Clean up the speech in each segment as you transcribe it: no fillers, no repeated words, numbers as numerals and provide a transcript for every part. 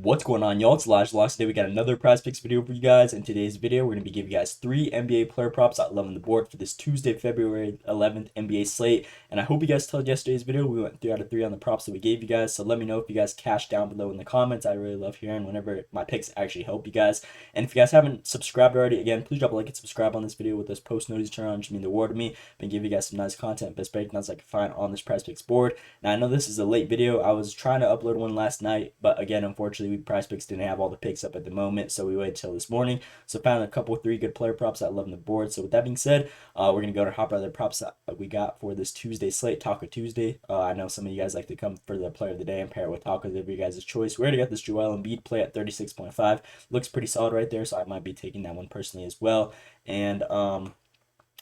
What's going on, y'all? It's Elijah Locks. Today we got another prize picks video for you guys. In today's video, we're going to be giving you guys 3 NBA player props at 11 on the board for this Tuesday, February 11th NBA slate. And I hope you guys told yesterday's video. We went 3 out of 3 on the props that we gave you guys. So let me know if you guys cash down below in the comments. I really love hearing whenever my picks actually help you guys. And if you guys haven't subscribed already, again, please drop a like and subscribe on this video with those post notifications turned on. Just mean the world to me. And give you guys some nice content, best breakdowns I can find on this prize picks board. Now I know this is a late video. I was trying to upload one last night, but again, unfortunately, prize picks didn't have all the picks up at the moment, so we waited till this morning. So found a couple 3 good player props that I love on the board. So with that being said, we're gonna go to hop out of the props that we got for this Tuesday slate, Taco Tuesday. I know some of you guys like to come for the player of the day and pair it with tacos of your guys' choice. We already got this Joel Embiid play at 36.5. Looks pretty solid right there, so I might be taking that one personally as well. And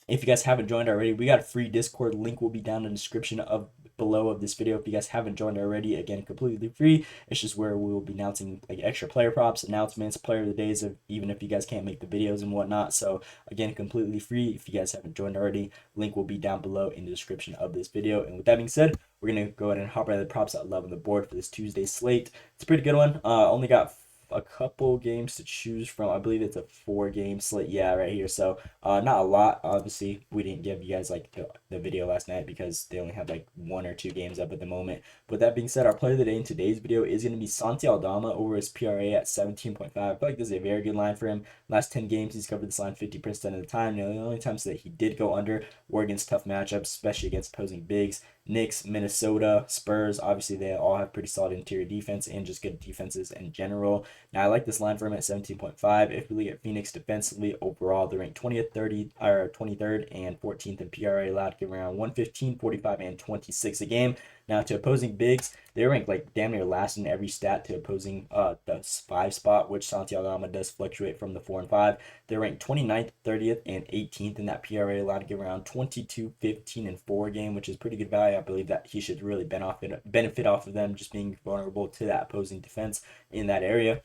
if you guys haven't joined already, we got a free Discord link will be down in the description of below of this video. If you guys haven't joined already, again, completely free. It's just where we will be announcing like extra player props, announcements, player of the days, of even if you guys can't make the videos and whatnot. So again, completely free. If you guys haven't joined already, link will be down below in the description of this video. And with that being said, we're gonna go ahead and hop right at the props at 11 on the board for this Tuesday slate. It's a pretty good one. Only got a couple games to choose from. I believe it's a 4-game slate, yeah, right here. So not a lot. Obviously, we didn't give you guys like the video last night because they only have like 1 or 2 games up at the moment. But that being said, our player of the day in today's video is going to be Santi Aldama over his PRA at 17.5. I feel like this is a very good line for him. Last 10 games, he's covered this line 50% of the time. The only times that he did go under were against tough matchups, especially against opposing bigs. Knicks, Minnesota, Spurs, obviously they all have pretty solid interior defense and just good defenses in general. Now I like this line for him at 17.5. If we look at Phoenix defensively, overall they're ranked 20th, 30, or 23rd, and 14th in PRA, allowed to give around 115, 45, and 26 a game. Now to opposing bigs, they rank like damn near last in every stat to opposing the 5 spot, which Santi Aldama does fluctuate from the 4 and 5. They're ranked 29th, 30th, and 18th in that PRA, allowed to give around 22, 15, and 4 game, which is pretty good value. I believe that he should really benefit off of them just being vulnerable to that opposing defense in that area.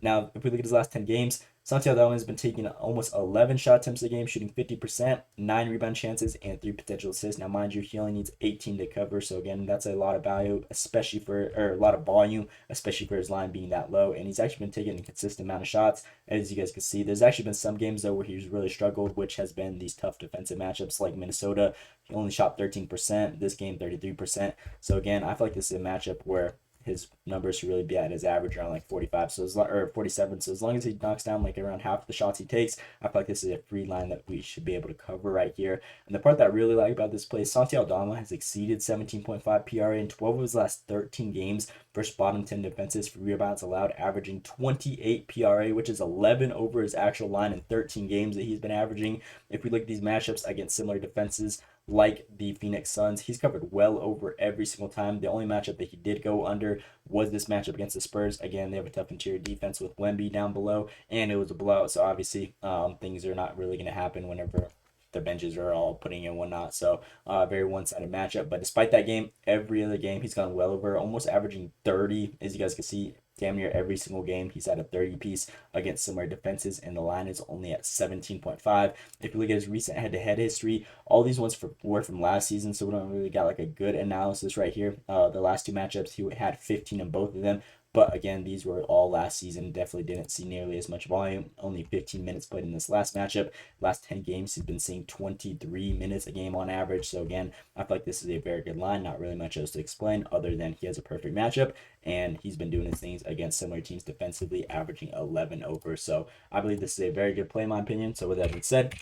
Now, if we look at his last 10 games, Santi Aldama has been taking almost 11 shot attempts a game, shooting 50%, 9 rebound chances, and 3 potential assists. Now, mind you, he only needs 18 to cover, so again, that's a lot of value, especially for, or a lot of volume, especially for his line being that low. And he's actually been taking a consistent amount of shots, as you guys can see. There's actually been some games, though, where he's really struggled, which has been these tough defensive matchups like Minnesota. He only shot 13%, this game 33%. So again, I feel like this is a matchup where his numbers should really be at his average around like 45, so or 47. So as long as he knocks down like around half the shots he takes, I feel like this is a free line that we should be able to cover right here. And the part that I really like about this play, Santi Aldama has exceeded 17.5 PRA in 12 of his last 13 games versus bottom 10 defenses for rebounds allowed, averaging 28 PRA, which is 11 over his actual line in 13 games that he's been averaging. If we look at these matchups against similar defenses like the Phoenix Suns, he's covered well over every single time. The only matchup that he did go under was this matchup against the Spurs. Again, they have a tough interior defense with Wemby down below, and it was a blowout. So obviously, things are not really going to happen whenever the benches are all putting in whatnot. So very one-sided matchup. But despite that game, every other game he's gone well over, almost averaging 30, as you guys can see. Damn near every single game he's at a 30 piece against similar defenses, and the line is only at 17.5. If you look at his recent head-to-head history, all these ones were from last season, so we don't really got like a good analysis right here. The last 2 matchups, he had 15 in both of them. But again, these were all last season. Definitely didn't see nearly as much volume. Only 15 minutes played in this last matchup. Last 10 games, he's been seeing 23 minutes a game on average. So again, I feel like this is a very good line. Not really much else to explain other than he has a perfect matchup. And he's been doing his things against similar teams defensively, averaging 11 over. So I believe this is a very good play in my opinion. So with that being said,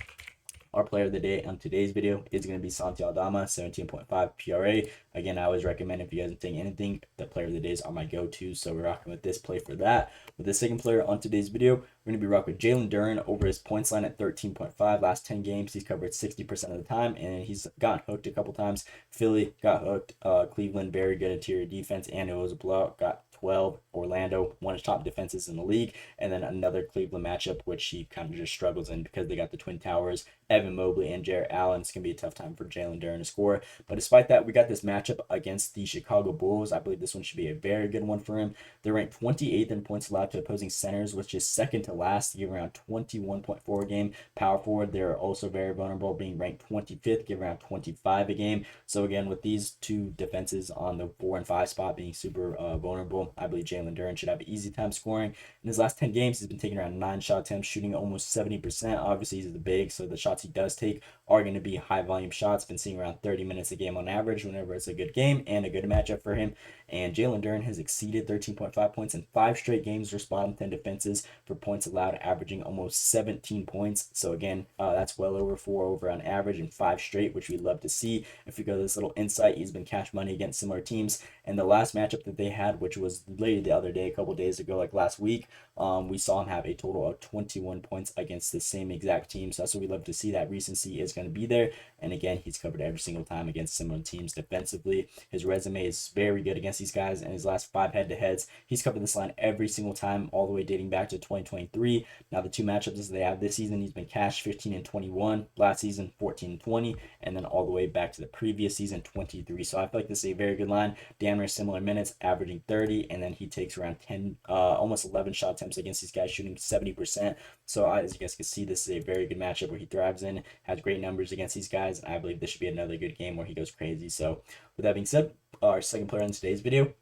our player of the day on today's video is going to be Santi Aldama, 17.5 PRA. Again, I always recommend if you guys think anything, the player of the days are my go-to. So we're rocking with this play for that. With the second player on today's video, we're going to be rocking with Jalen Duren over his points line at 13.5. Last 10 games, he's covered 60% of the time, and he's gotten hooked a couple times. Philly got hooked. Cleveland, very good interior defense, and it was a blowout. Got 12. Orlando, one of the top defenses in the league, and then another Cleveland matchup, which he kind of just struggles in because they got the Twin Towers, Evan Mobley, and Jarrett Allen. It's going to be a tough time for Jalen Duren to score. But despite that, we got this matchup against the Chicago Bulls. I believe this one should be a very good one for him. They're ranked 28th in points allowed to opposing centers, which is second to last, give around 21.4 a game. Power forward, they're also very vulnerable, being ranked 25th, give around 25 a game. So again, with these 2 defenses on the 4 and 5 spot being super vulnerable, so I believe Jalen Duren should have an easy time scoring. In his last 10 games, he's been taking around 9 shot attempts, shooting almost 70%. Obviously, he's the big, so the shots he does take are going to be high volume shots. Been seeing around 30 minutes a game on average whenever it's a good game and a good matchup for him. And Jalen Duren has exceeded 13.5 points in 5 straight games for bottom 10 defenses for points allowed, averaging almost 17 points. So again, that's well over 4 over on average in 5 straight, which we'd love to see. If we go to this little insight, he's been cash money against similar teams. And the last matchup that they had, which was late the other day, a couple days ago, like last week, we saw him have a total of 21 points against the same exact team. So that's what we love to see. That recency is going to be there. And again, he's covered every single time against similar teams defensively. His resume is very good against these guys. And his last 5 head-to-heads, he's covered this line every single time, all the way dating back to 2023. Now, the 2 matchups that they have this season, he's been cash 15 and 21. Last season, 14 and 20. And then all the way back to the previous season, 23. So I feel like this is a very good line. Damn near similar minutes, averaging 30. And then he takes around 10, almost 11 shot attempts against these guys, shooting 70%. So as you guys can see, this is a very good matchup where he thrives in, has great numbers against these guys. And I believe this should be another good game where he goes crazy. So with that being said, our second player in today's video,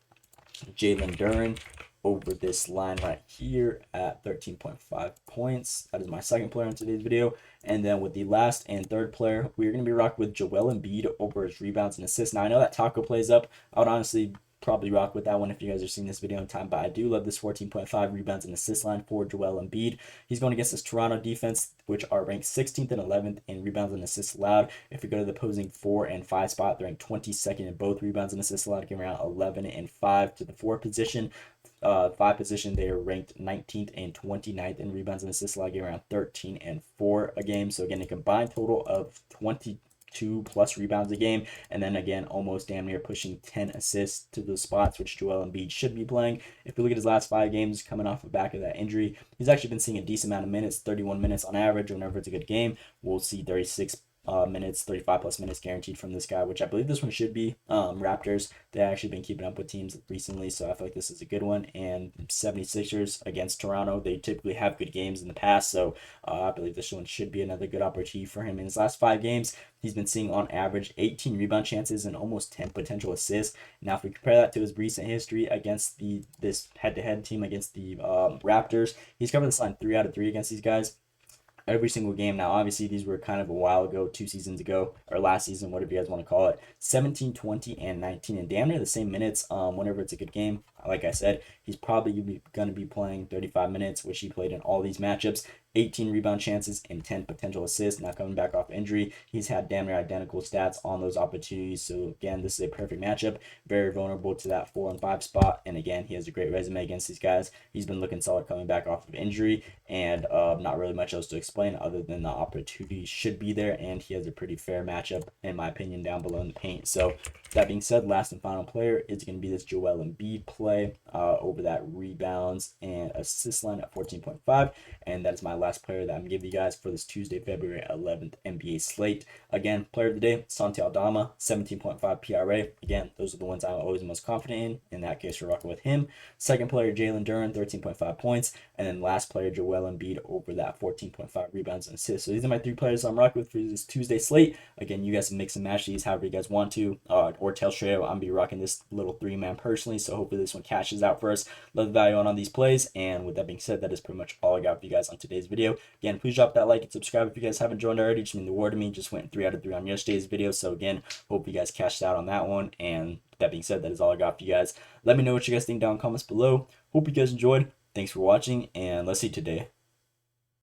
Jalen Duren, over this line right here at 13.5 points. That is my second player in today's video. And then with the last and third player, we're going to be rocking with Joel Embiid over his rebounds and assists. Now, I know that Taco plays up. I would honestly probably rock with that one if you guys are seeing this video in time, but I do love this 14.5 rebounds and assist line for Joel Embiid. He's going against this Toronto defense, which are ranked 16th and 11th in rebounds and assists allowed. If we go to the opposing 4 and 5 spot, they're ranked 22nd in both rebounds and assists allowed, giving around 11 and 5 to the 4 position. 5 position, they are ranked 19th and 29th in rebounds and assists allowed, giving around 13 and 4 a game. So again, a combined total of 22+ rebounds a game, and then again almost damn near pushing 10 assists to those spots which Joel Embiid should be playing. If we look at his last 5 games coming off the back of that injury, he's actually been seeing a decent amount of minutes, 31 minutes on average. Whenever it's a good game, we'll see 36 minutes, 35+ minutes guaranteed from this guy, which I believe this one should be. Raptors, they've actually been keeping up with teams recently, so I feel like this is a good one. And 76ers against Toronto, they typically have good games in the past, so I believe this one should be another good opportunity for him. In his last 5 games, he's been seeing on average 18 rebound chances and almost 10 potential assists. Now, if we compare that to his recent history against this head-to-head team against the Raptors, he's covered this line 3 out of 3 against these guys every single game. Now, obviously, these were kind of a while ago, 2 seasons ago, or last season, whatever you guys want to call it. 17, 20, and 19, and damn near the same minutes whenever it's a good game. Like I said, he's probably going to be playing 35 minutes, which he played in all these matchups. 18 rebound chances and 10 potential assists. Now, coming back off injury, he's had damn near identical stats on those opportunities. So again, this is a perfect matchup. Very vulnerable to that 4 and 5 spot. And again, he has a great resume against these guys. He's been looking solid coming back off of injury, and not really much else to explain other than the opportunity should be there, and he has a pretty fair matchup in my opinion down below in the paint. So that being said, last and final player is going to be this Joel Embiid play over that rebounds and assist line at 14.5, and that is my last player that I'm giving you guys for this Tuesday, February 11th NBA slate. Again, player of the day, Santi Aldama, 17.5 PRA. Again, those are the ones I'm always most confident in. In that case, we're rocking with him. Second player, Jalen Duren, 13.5 points. And then last player, Joel Embiid, over that 14.5 rebounds and assists. So these are my 3 players I'm rocking with for this Tuesday slate. Again, you guys can mix and match these however you guys want to, or tell straight out I'm going to be rocking this little 3-man personally. So hopefully this one cashes out for us. Love the value on these plays. And with that being said, that is pretty much all I got for you guys on today's video. Again, please drop that like and subscribe if you guys haven't joined already. Just mean the word to me. Just went 3 out of 3 on yesterday's video. So again, hope you guys cashed out on that one. And that being said, that is all I got for you guys. Let me know what you guys think down in the comments below. Hope you guys enjoyed. Thanks for watching, and let's see today.